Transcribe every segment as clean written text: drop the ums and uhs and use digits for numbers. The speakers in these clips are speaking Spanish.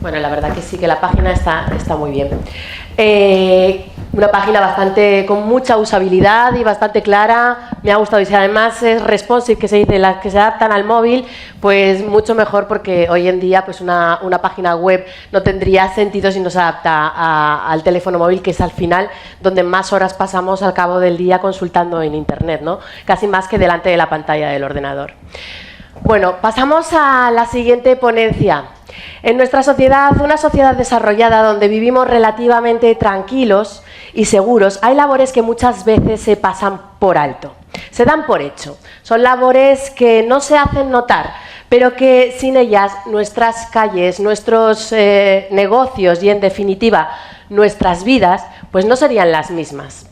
Bueno, la verdad que sí, que la página está muy bien. Una página con mucha usabilidad y bastante clara, me ha gustado, y si además es responsive, que se dice, las que se adaptan al móvil, pues mucho mejor, porque hoy en día pues una página web no tendría sentido si no se adapta al teléfono móvil, que es al final donde más horas pasamos al cabo del día consultando en internet, ¿no? Casi más que delante de la pantalla del ordenador. Bueno, pasamos a la siguiente ponencia. En nuestra sociedad, una sociedad desarrollada donde vivimos relativamente tranquilos y seguros, hay labores que muchas veces se pasan por alto, se dan por hecho. Son labores que no se hacen notar, pero que sin ellas nuestras calles, nuestros negocios y, en definitiva, nuestras vidas, pues no serían las mismas.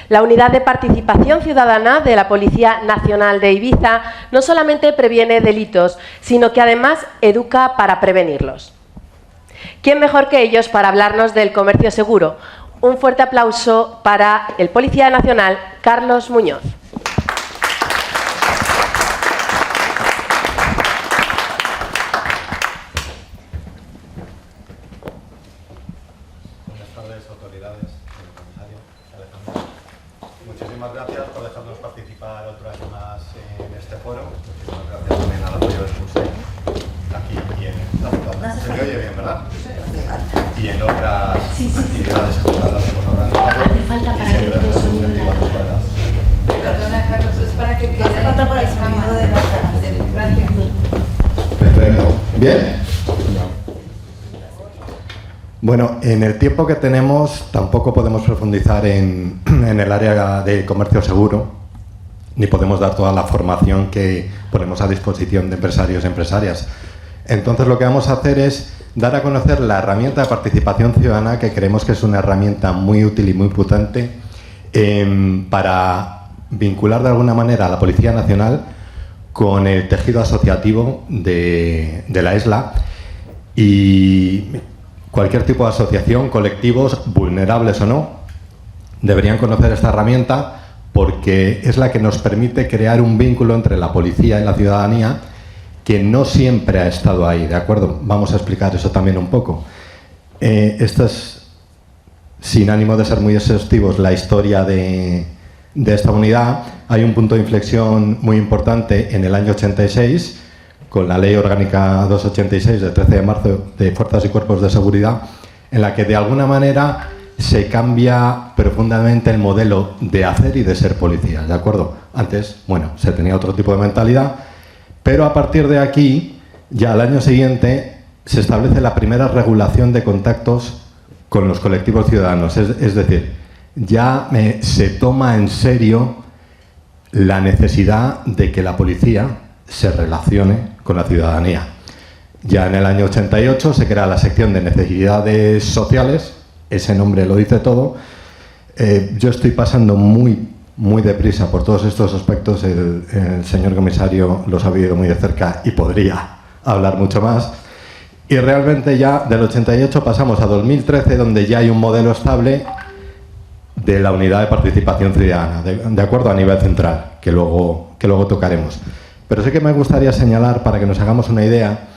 La Unidad de Participación Ciudadana de la Policía Nacional de Ibiza no solamente previene delitos, sino que además educa para prevenirlos. ¿Quién mejor que ellos para hablarnos del comercio seguro? Un fuerte aplauso para el Policía Nacional, Carlos Muñoz. Muchísimas gracias por dejarnos participar otro año más en este foro. Muchísimas gracias también al apoyo del CUSEC aquí y en la ciudad. Se me oye bien, ¿verdad? Y en otras actividades que hemos organizado. Hace falta para que todos se unan. Perdona, Carlos, es para que hace falta por el sonido de la democracia. Perfecto. ¿Bien? Bueno, en el tiempo que tenemos tampoco podemos profundizar en el área de comercio seguro, ni podemos dar toda la formación que ponemos a disposición de empresarios y empresarias. Entonces lo que vamos a hacer es dar a conocer la herramienta de participación ciudadana, que creemos que es una herramienta muy útil y muy potente para vincular de alguna manera a la Policía Nacional con el tejido asociativo de la isla, y cualquier tipo de asociación, colectivos, vulnerables o no, deberían conocer esta herramienta, porque es la que nos permite crear un vínculo entre la policía y la ciudadanía que no siempre ha estado ahí, ¿de acuerdo? Vamos a explicar eso también un poco. Esta es, sin ánimo de ser muy exhaustivos, la historia de esta unidad. Hay un punto de inflexión muy importante en el año 86, con la Ley Orgánica 286 del 13 de marzo de Fuerzas y Cuerpos de Seguridad, en la que de alguna manera se cambia profundamente el modelo de hacer y de ser policía, ¿de acuerdo? Antes, bueno, se tenía otro tipo de mentalidad, pero a partir de aquí, ya al año siguiente, se establece la primera regulación de contactos con los colectivos ciudadanos, es decir, ya se toma en serio la necesidad de que la policía se relacione con la ciudadanía. Ya en el año 88 se crea la sección de necesidades sociales, ese nombre lo dice todo. Yo estoy pasando muy deprisa por todos estos aspectos, el señor comisario los ha vivido muy de cerca y podría hablar mucho más. Y realmente ya del 88 pasamos a 2013, donde ya hay un modelo estable de la Unidad de Participación Ciudadana, de acuerdo, a nivel central, que luego tocaremos. Pero sí que me gustaría señalar, para que nos hagamos una idea,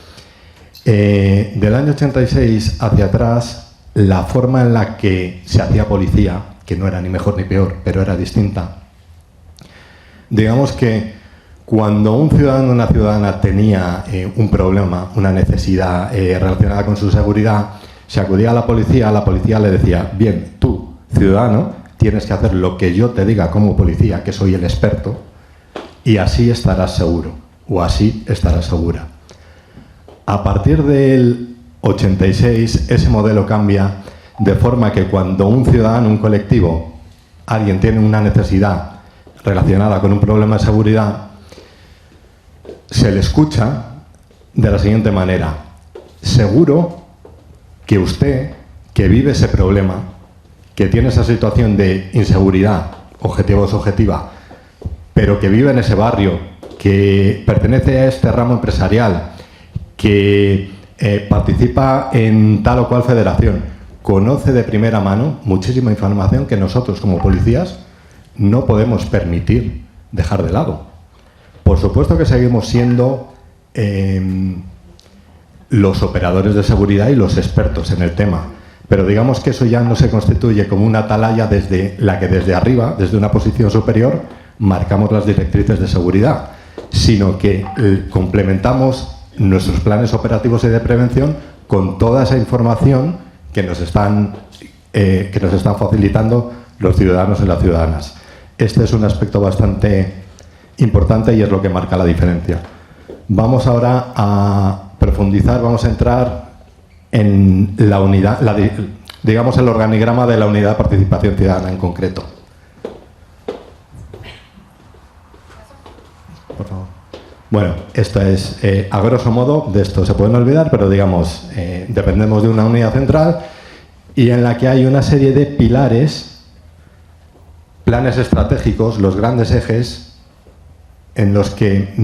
del año 86 hacia atrás, la forma en la que se hacía policía, que no era ni mejor ni peor, pero era distinta. Digamos que cuando un ciudadano o una ciudadana tenía un problema, una necesidad relacionada con su seguridad, se acudía a la policía le decía: bien, tú, ciudadano, tienes que hacer lo que yo te diga como policía, que soy el experto, y así estarás seguro, o así estarás segura. A partir del 86, ese modelo cambia, de forma que cuando un ciudadano, un colectivo, alguien tiene una necesidad relacionada con un problema de seguridad, se le escucha de la siguiente manera: seguro que usted, que vive ese problema, que tiene esa situación de inseguridad, objetiva o subjetiva, pero que vive en ese barrio, que pertenece a este ramo empresarial, que participa en tal o cual federación, conoce de primera mano muchísima información que nosotros como policías no podemos permitir dejar de lado. Por supuesto que seguimos siendo los operadores de seguridad y los expertos en el tema. Pero digamos que eso ya no se constituye como una atalaya desde la que desde arriba, desde una posición superior, marcamos las directrices de seguridad, sino que complementamos nuestros planes operativos y de prevención con toda esa información que nos están facilitando los ciudadanos y las ciudadanas. Este es un aspecto bastante importante y es lo que marca la diferencia. Vamos ahora a profundizar, vamos a entrar en la unidad, digamos el organigrama de la unidad de participación ciudadana en concreto. Por favor. Bueno, esto es, a grosso modo, de esto se pueden olvidar, pero digamos, dependemos de una unidad central y en la que hay una serie de pilares, planes estratégicos, los grandes ejes, en los que,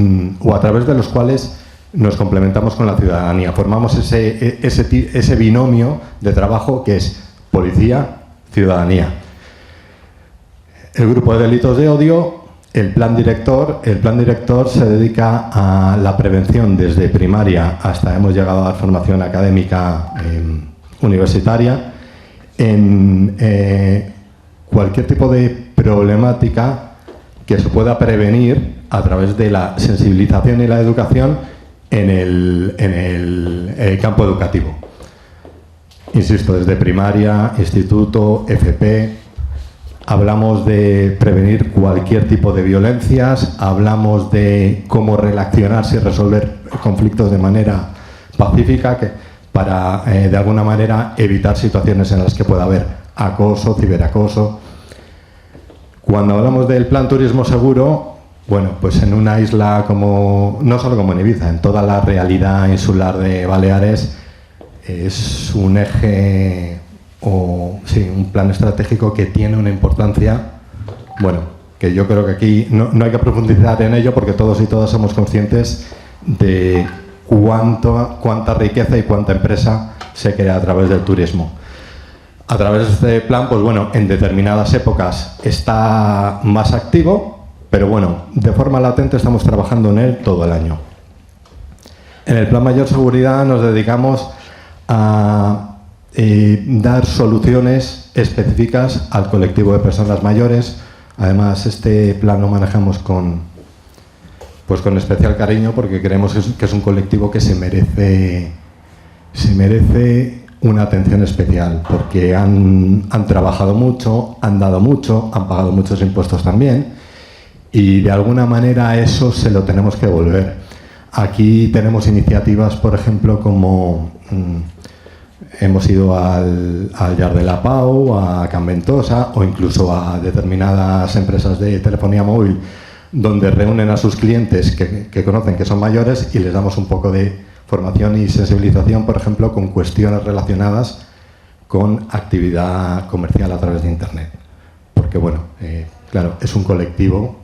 o a través de los cuales nos complementamos con la ciudadanía. Formamos ese binomio de trabajo que es policía-ciudadanía. El grupo de delitos de odio, el plan director se dedica a la prevención desde primaria hasta hemos llegado a la formación académica universitaria en cualquier tipo de problemática que se pueda prevenir a través de la sensibilización y la educación en el campo educativo. Insisto, desde primaria, instituto, FP, hablamos de prevenir cualquier tipo de violencias, hablamos de cómo relacionarse y resolver conflictos de manera pacífica para, de alguna manera, evitar situaciones en las que pueda haber acoso, ciberacoso. Cuando hablamos del plan turismo seguro, bueno, pues en una isla como, no solo como en Ibiza, en toda la realidad insular de Baleares, es un eje o sí, un plan estratégico que tiene una importancia, bueno, que yo creo que aquí no hay que profundizar en ello porque todos y todas somos conscientes de cuánta riqueza y cuánta empresa se crea a través del turismo. A través de este plan, pues bueno, en determinadas épocas está más activo, pero bueno, de forma latente estamos trabajando en él todo el año. En el Plan Mayor Seguridad nos dedicamos a dar soluciones específicas al colectivo de personas mayores. Además, este plan lo manejamos con especial cariño porque creemos que es un colectivo que se merece una atención especial porque han trabajado mucho, han dado mucho, han pagado muchos impuestos también y de alguna manera eso se lo tenemos que devolver. Aquí tenemos iniciativas, por ejemplo, como hemos ido al Llar de la Pau, a Can Ventosa o incluso a determinadas empresas de telefonía móvil donde reúnen a sus clientes que conocen que son mayores y les damos un poco de formación y sensibilización, por ejemplo, con cuestiones relacionadas con actividad comercial a través de Internet. Porque, bueno, claro, es un colectivo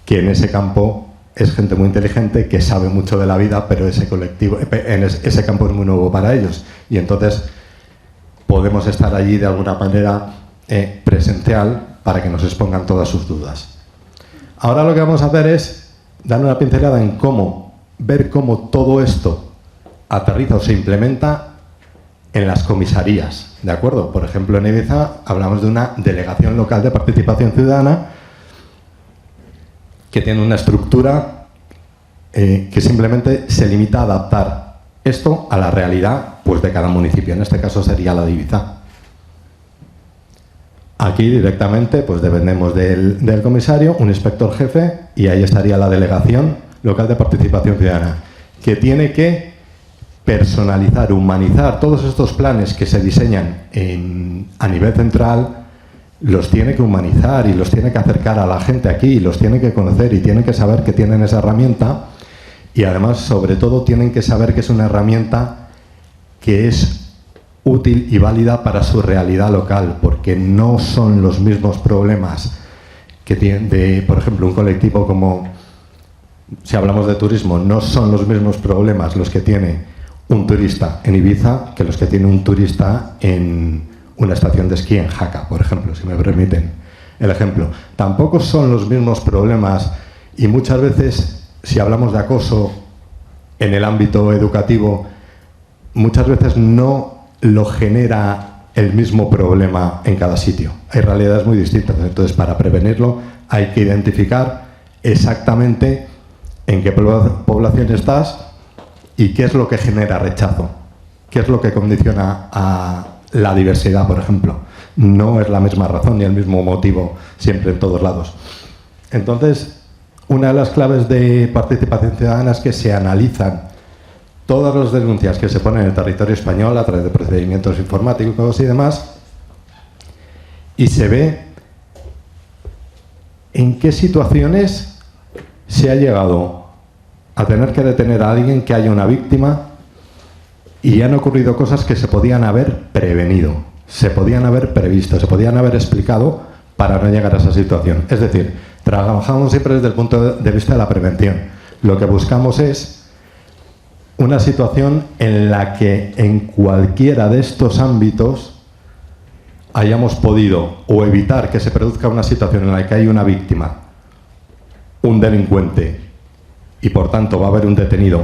que en ese campo es gente muy inteligente, que sabe mucho de la vida, pero ese colectivo, ese campo es muy nuevo para ellos. Y entonces podemos estar allí de alguna manera presencial para que nos expongan todas sus dudas. Ahora lo que vamos a hacer es dar una pincelada en ver cómo todo esto aterriza o se implementa en las comisarías, ¿de acuerdo? Por ejemplo, en Ibiza hablamos de una delegación local de participación ciudadana que tiene una estructura que simplemente se limita a adaptar esto a la realidad pues, de cada municipio. En este caso sería la de Ibiza. Aquí directamente pues, dependemos del comisario, un inspector jefe, y ahí estaría la delegación local de participación ciudadana, que tiene que personalizar, humanizar todos estos planes que se diseñan a nivel central. Los tiene que humanizar y los tiene que acercar a la gente aquí, y los tiene que conocer y tienen que saber que tienen esa herramienta y además, sobre todo, tienen que saber que es una herramienta que es útil y válida para su realidad local, porque no son los mismos problemas que tiene, por ejemplo, un colectivo como, si hablamos de turismo, no son los mismos problemas los que tiene un turista en Ibiza que los que tiene un turista en una estación de esquí en Jaca, por ejemplo, si me permiten el ejemplo. Tampoco son los mismos problemas y muchas veces, si hablamos de acoso en el ámbito educativo muchas veces no lo genera el mismo problema en cada sitio. Hay realidades muy distintas. Entonces, para prevenirlo hay que identificar exactamente en qué población estás y qué es lo que genera rechazo, qué es lo que condiciona a la diversidad, por ejemplo. No es la misma razón ni el mismo motivo siempre en todos lados. Entonces, una de las claves de participación ciudadana es que se analizan todas las denuncias que se ponen en el territorio español a través de procedimientos informáticos y demás, y se ve en qué situaciones se ha llegado a tener que detener a alguien, que haya una víctima, y han ocurrido cosas que se podían haber prevenido, se podían haber previsto, se podían haber explicado para no llegar a esa situación. Es decir, trabajamos siempre desde el punto de vista de la prevención. Lo que buscamos es una situación en la que en cualquiera de estos ámbitos hayamos podido o evitar que se produzca una situación en la que hay una víctima, un delincuente, y por tanto va a haber un detenido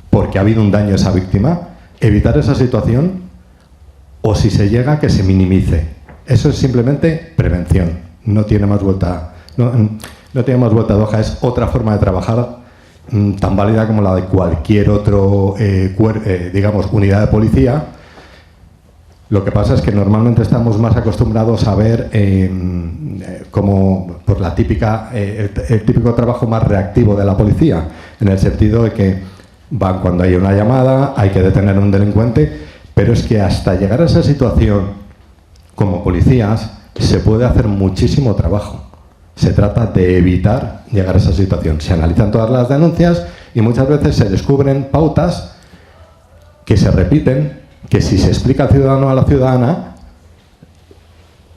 porque ha habido un daño a esa víctima, evitar esa situación, o si se llega, que se minimice. Eso es simplemente prevención, no tiene más vuelta, no tiene más vuelta de hoja. Es otra forma de trabajar tan válida como la de cualquier otro, digamos, unidad de policía. Lo que pasa es que normalmente estamos más acostumbrados a ver como por la típica, el típico trabajo más reactivo de la policía, en el sentido de que van cuando hay una llamada, hay que detener a un delincuente, pero es que hasta llegar a esa situación, como policías, se puede hacer muchísimo trabajo. Se trata de evitar llegar a esa situación. Se analizan todas las denuncias y muchas veces se descubren pautas que se repiten, que si se explica al ciudadano o a la ciudadana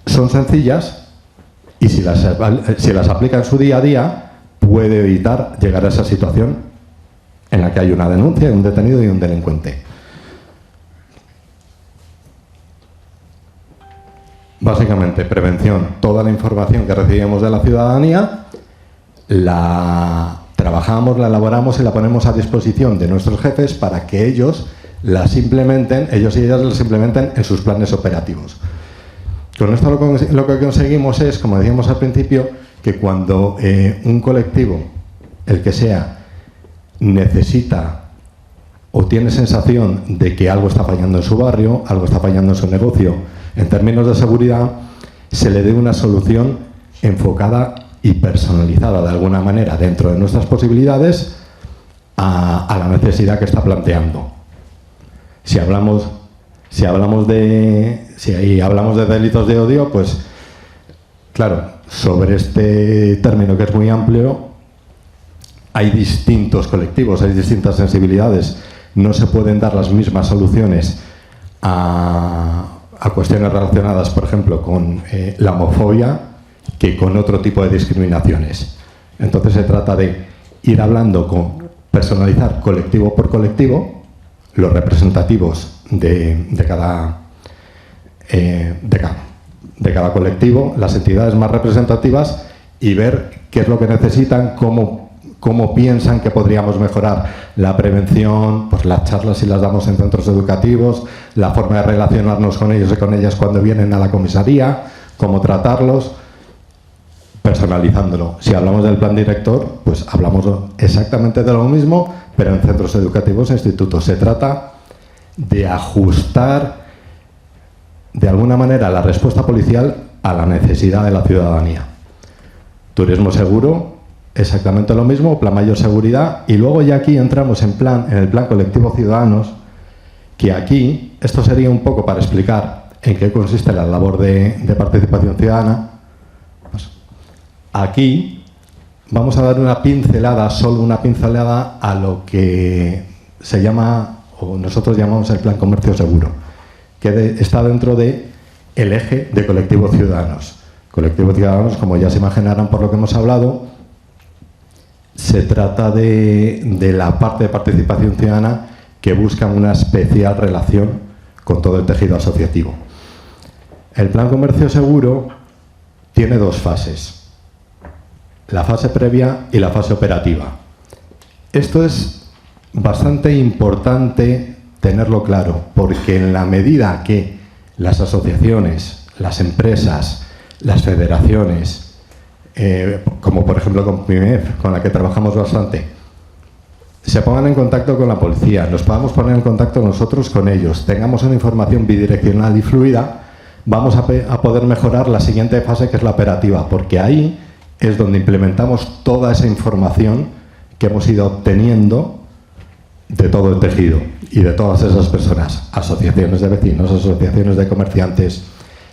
son sencillas, y si las aplica en su día a día puede evitar llegar a esa situación en la que hay una denuncia, un detenido y un delincuente. Básicamente, prevención. Toda la información que recibimos de la ciudadanía la trabajamos, la elaboramos y la ponemos a disposición de nuestros jefes para que ellos las implementen, ellos y ellas las implementen en sus planes operativos. Con esto lo que conseguimos es, como decíamos al principio, que cuando un colectivo, el que sea, necesita o tiene sensación de que algo está fallando en su barrio, algo está fallando en su negocio, en términos de seguridad, se le dé una solución enfocada y personalizada de alguna manera dentro de nuestras posibilidades a la necesidad que está planteando. Si hablamos de delitos de odio, pues claro, sobre este término que es muy amplio, hay distintos colectivos, hay distintas sensibilidades. No se pueden dar las mismas soluciones a cuestiones relacionadas, por ejemplo, con la homofobia que con otro tipo de discriminaciones. Entonces se trata de ir hablando con personalizar colectivo por colectivo los representativos de cada colectivo, las entidades más representativas, y ver qué es lo que necesitan, cómo piensan que podríamos mejorar la prevención, pues las charlas si las damos en centros educativos, la forma de relacionarnos con ellos y con ellas cuando vienen a la comisaría, cómo tratarlos, personalizándolo. Si hablamos del plan director, pues hablamos exactamente de lo mismo, pero en centros educativos e institutos. Se trata de ajustar de alguna manera la respuesta policial a la necesidad de la ciudadanía. Turismo seguro, exactamente lo mismo, plan mayor seguridad, y luego ya aquí entramos en el plan colectivo ciudadanos, que aquí, esto sería un poco para explicar en qué consiste la labor de participación ciudadana. Pues, aquí vamos a dar una pincelada, solo una pincelada, a lo que se llama, o nosotros llamamos el plan comercio seguro, que está dentro del eje de colectivos ciudadanos. Colectivos ciudadanos, como ya se imaginarán por lo que hemos hablado, se trata de la parte de participación ciudadana que busca una especial relación con todo el tejido asociativo. El plan comercio seguro tiene dos fases: la fase previa y la fase operativa. Esto es bastante importante tenerlo claro, porque en la medida que las asociaciones, las empresas, las federaciones, como por ejemplo con PIMEF, con la que trabajamos bastante, se pongan en contacto con la policía, nos podamos poner en contacto nosotros con ellos, tengamos una información bidireccional y fluida, vamos a poder mejorar la siguiente fase, que es la operativa, porque ahí es donde implementamos toda esa información que hemos ido obteniendo de todo el tejido y de todas esas personas, asociaciones de vecinos, asociaciones de comerciantes.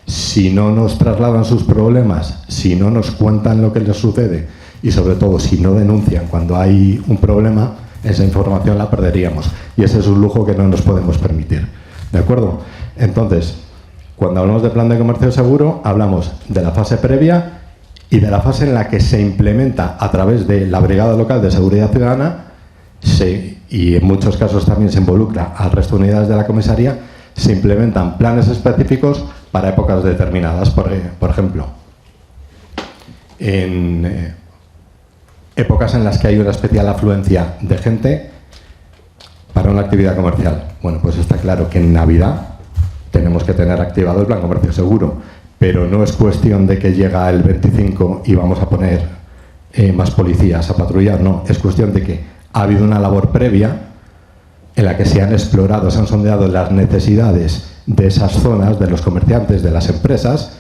Si no nos trasladan sus problemas, si no nos cuentan lo que les sucede y sobre todo si no denuncian cuando hay un problema, esa información la perderíamos y ese es un lujo que no nos podemos permitir. ¿De acuerdo? Entonces, cuando hablamos de plan de comercio seguro, hablamos de la fase previa y de la fase en la que se implementa a través de la Brigada Local de Seguridad Ciudadana y en muchos casos también se involucra al resto de unidades de la comisaría, se implementan planes específicos para épocas determinadas. Por ejemplo, en épocas en las que hay una especial afluencia de gente para una actividad comercial. Bueno, pues está claro que en Navidad tenemos que tener activado el plan comercio seguro, pero no es cuestión de que llega el 25 y vamos a poner más policías a patrullar, no, es cuestión de que ha habido una labor previa en la que se han explorado, se han sondeado las necesidades de esas zonas, de los comerciantes, de las empresas.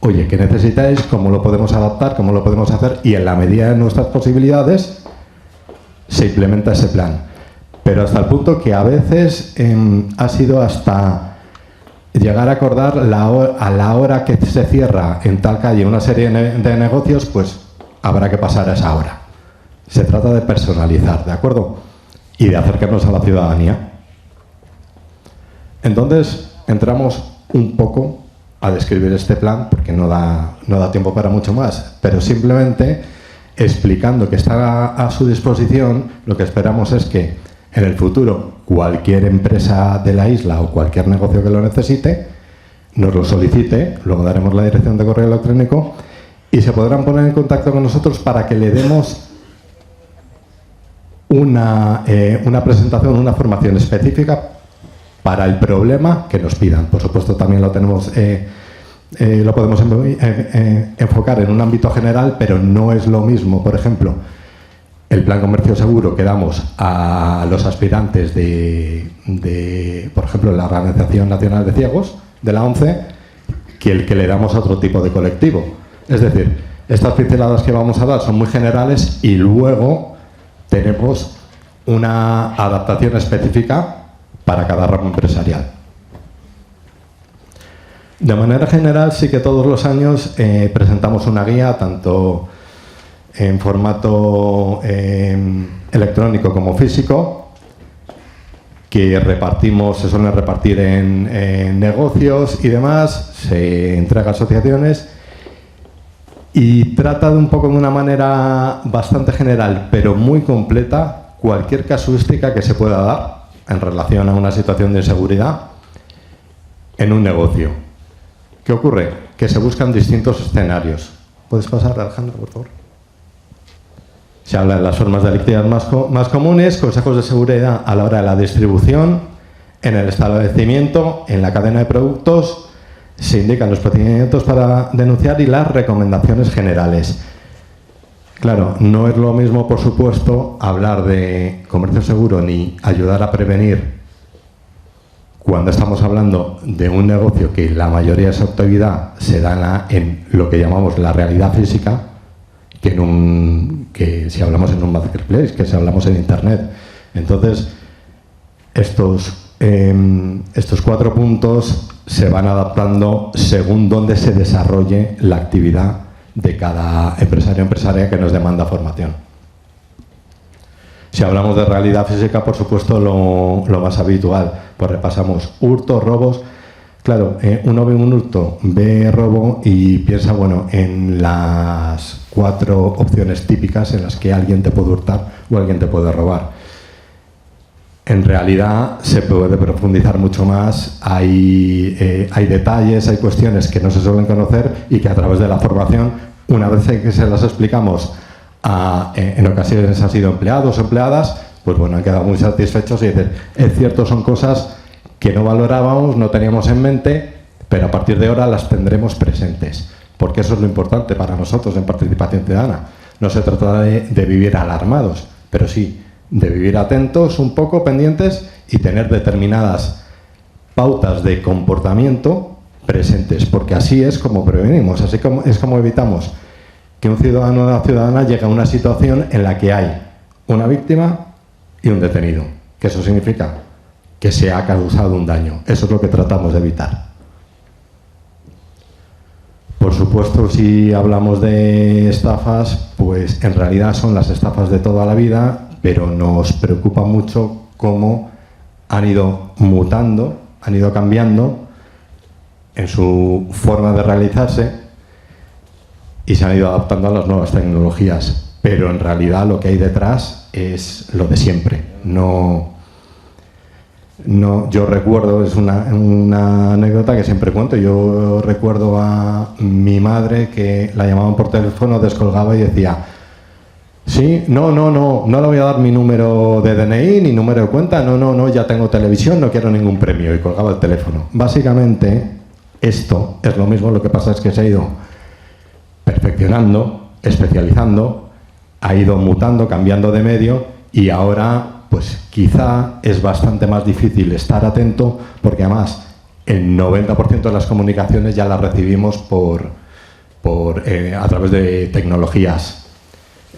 Oye, ¿qué necesitáis? ¿Cómo lo podemos adaptar? ¿Cómo lo podemos hacer? Y en la medida de nuestras posibilidades se implementa ese plan. Pero hasta el punto que a veces ha sido hasta llegar a acordar a la hora que se cierra en tal calle una serie de negocios, pues habrá que pasar a esa hora. Se trata de personalizar, ¿de acuerdo? Y de acercarnos a la ciudadanía. Entonces, entramos un poco a describir este plan, porque no da tiempo para mucho más, pero simplemente explicando que está a su disposición. Lo que esperamos es que en el futuro cualquier empresa de la isla o cualquier negocio que lo necesite nos lo solicite, luego daremos la dirección de correo electrónico y se podrán poner en contacto con nosotros para que le demos una presentación, una formación específica para el problema que nos pidan. Por supuesto, también lo tenemos, lo podemos enfocar en un ámbito general, pero no es lo mismo, por ejemplo, el plan comercio seguro que damos a los aspirantes por ejemplo, la Organización Nacional de Ciegos, de la ONCE, que el que le damos a otro tipo de colectivo. Es decir, estas pinceladas que vamos a dar son muy generales y luego tenemos una adaptación específica para cada ramo empresarial. De manera general, sí que todos los años presentamos una guía, tanto en formato electrónico como físico, que se suelen repartir en negocios y demás, se entrega a asociaciones y trata de un poco de una manera bastante general, pero muy completa, cualquier casuística que se pueda dar en relación a una situación de inseguridad en un negocio. ¿Qué ocurre? Que se buscan distintos escenarios. ¿Puedes pasar, Alejandro, por favor? Se habla de las formas delictivas más comunes, consejos de seguridad a la hora de la distribución, en el establecimiento, en la cadena de productos, se indican los procedimientos para denunciar y las recomendaciones generales. Claro, no es lo mismo, por supuesto, hablar de comercio seguro ni ayudar a prevenir cuando estamos hablando de un negocio que la mayoría de su actividad se da en lo que llamamos la realidad física, que si hablamos en un marketplace, que si hablamos en Internet. Entonces, estos 4 puntos se van adaptando según dónde se desarrolle la actividad de cada empresario o empresaria que nos demanda formación. Si hablamos de realidad física, por supuesto, lo más habitual, pues repasamos hurtos, robos. Claro, uno ve un hurto, ve robo y piensa, bueno, en las 4 opciones típicas en las que alguien te puede hurtar o alguien te puede robar. En realidad se puede profundizar mucho más, hay detalles, hay cuestiones que no se suelen conocer y que a través de la formación, una vez que se las explicamos en ocasiones han sido empleados o empleadas, pues bueno, han quedado muy satisfechos y dicen, es cierto, son cosas que no valorábamos, no teníamos en mente, pero a partir de ahora las tendremos presentes, porque eso es lo importante para nosotros en Participación Ciudadana. No se trata de vivir alarmados, pero sí de vivir atentos, un poco pendientes y tener determinadas pautas de comportamiento presentes, porque así es como prevenimos, así como es como evitamos que un ciudadano o una ciudadana llegue a una situación en la que hay una víctima y un detenido, que eso significa que se ha causado un daño. Eso es lo que tratamos de evitar. Por supuesto, si hablamos de estafas, pues en realidad son las estafas de toda la vida, pero nos preocupa mucho cómo han ido mutando, han ido cambiando en su forma de realizarse y se han ido adaptando a las nuevas tecnologías. Pero en realidad lo que hay detrás es lo de siempre. Yo recuerdo, es una anécdota que siempre cuento, yo recuerdo a mi madre que la llamaban por teléfono, descolgaba y decía, sí, no le voy a dar mi número de DNI ni número de cuenta, no, ya tengo televisión, no quiero ningún premio, y colgaba el teléfono. Básicamente, esto es lo mismo, lo que pasa es que se ha ido perfeccionando, especializando, ha ido mutando, cambiando de medio, y ahora pues quizá es bastante más difícil estar atento, porque además el 90% de las comunicaciones ya las recibimos a través de tecnologías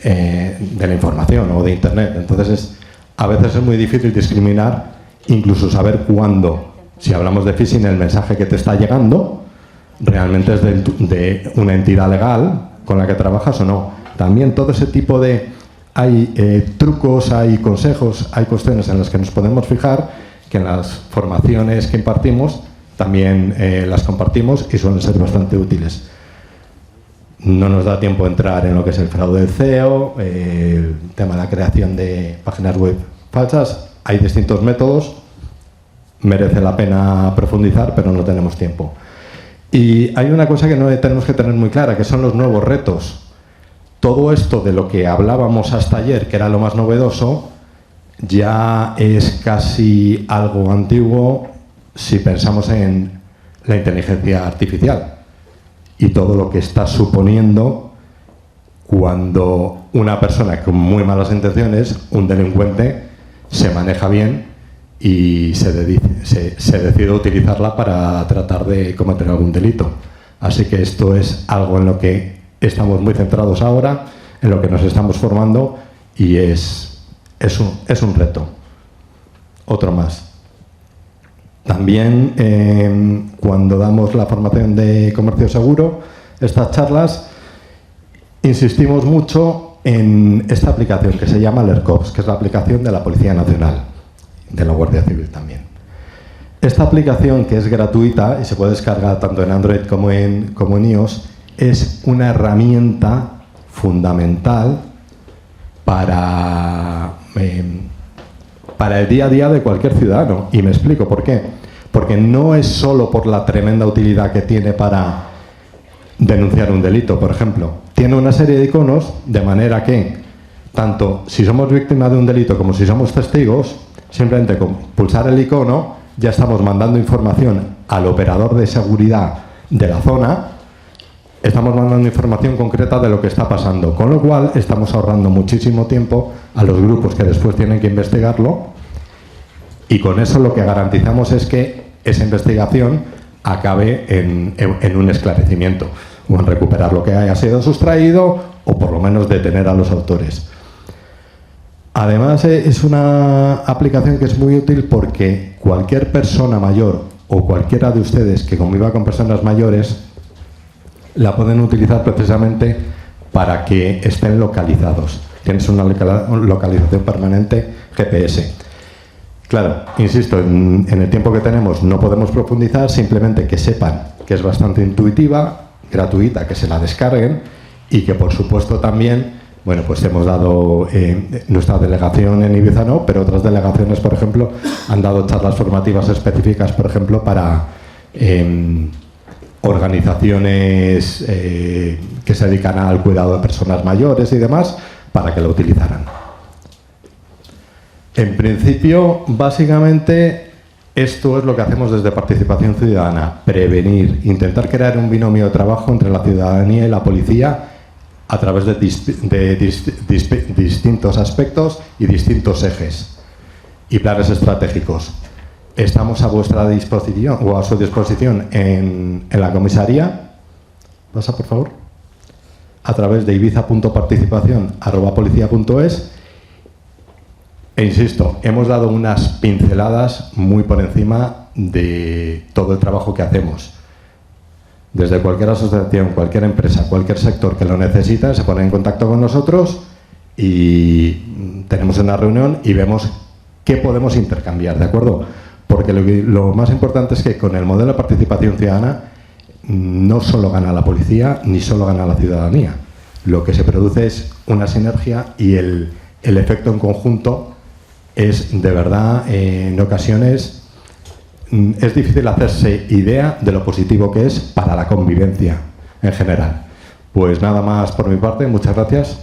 de la información o de Internet. Entonces a veces es muy difícil discriminar, incluso saber cuándo, si hablamos de phishing, el mensaje que te está llegando realmente es de una entidad legal con la que trabajas o no. También todo ese tipo de... Hay trucos, hay consejos, hay cuestiones en las que nos podemos fijar, que en las formaciones que impartimos también las compartimos y suelen ser bastante útiles. No nos da tiempo a entrar en lo que es el fraude del CEO, el tema de la creación de páginas web falsas. Hay distintos métodos, merece la pena profundizar, pero no tenemos tiempo. Y hay una cosa que no tenemos que tener muy clara, que son los nuevos retos. Todo esto de lo que hablábamos hasta ayer, que era lo más novedoso, ya es casi algo antiguo si pensamos en la inteligencia artificial y todo lo que está suponiendo cuando una persona con muy malas intenciones, un delincuente, se maneja bien y se decide utilizarla para tratar de cometer algún delito. Así que esto es algo en lo que estamos muy centrados ahora, en lo que nos estamos formando, y es un reto. Otro más. También cuando damos la formación de comercio seguro, estas charlas, insistimos mucho en esta aplicación que se llama LERCOPS, que es la aplicación de la Policía Nacional, de la Guardia Civil también. Esta aplicación, que es gratuita y se puede descargar tanto en Android como en iOS, es una herramienta fundamental para el día a día de cualquier ciudadano. Y me explico por qué. Porque no es solo por la tremenda utilidad que tiene para denunciar un delito, por ejemplo. Tiene una serie de iconos, de manera que, tanto si somos víctimas de un delito como si somos testigos, simplemente con pulsar el icono ya estamos mandando información al operador de seguridad de la zona. Estamos mandando información concreta de lo que está pasando, con lo cual estamos ahorrando muchísimo tiempo a los grupos que después tienen que investigarlo, y con eso lo que garantizamos es que esa investigación acabe en un esclarecimiento, o en recuperar lo que haya sido sustraído, o por lo menos detener a los autores. Además, es una aplicación que es muy útil porque cualquier persona mayor o cualquiera de ustedes que conviva con personas mayores la pueden utilizar precisamente para que estén localizados. Tienes una localización permanente GPS. Claro, insisto, en el tiempo que tenemos no podemos profundizar, simplemente que sepan que es bastante intuitiva, gratuita, que se la descarguen, y que por supuesto también, bueno, pues hemos dado, nuestra delegación en Ibiza no, pero otras delegaciones, por ejemplo, han dado charlas formativas específicas, por ejemplo, para organizaciones que se dedican al cuidado de personas mayores y demás, para que lo utilizaran. En principio, básicamente, esto es lo que hacemos desde Participación Ciudadana, prevenir, intentar crear un binomio de trabajo entre la ciudadanía y la policía a través de distintos aspectos y distintos ejes y planes estratégicos. Estamos a vuestra disposición o a su disposición en la comisaría. Pasa, por favor. A través de ibiza.participación@policia.es. E insisto, hemos dado unas pinceladas muy por encima de todo el trabajo que hacemos. Desde cualquier asociación, cualquier empresa, cualquier sector que lo necesita, se pone en contacto con nosotros y tenemos una reunión y vemos qué podemos intercambiar, ¿de acuerdo? Porque lo más importante es que con el modelo de participación ciudadana no solo gana la policía ni solo gana la ciudadanía. Lo que se produce es una sinergia y el efecto en conjunto es, de verdad, en ocasiones es difícil hacerse idea de lo positivo que es para la convivencia en general. Pues nada más por mi parte, muchas gracias.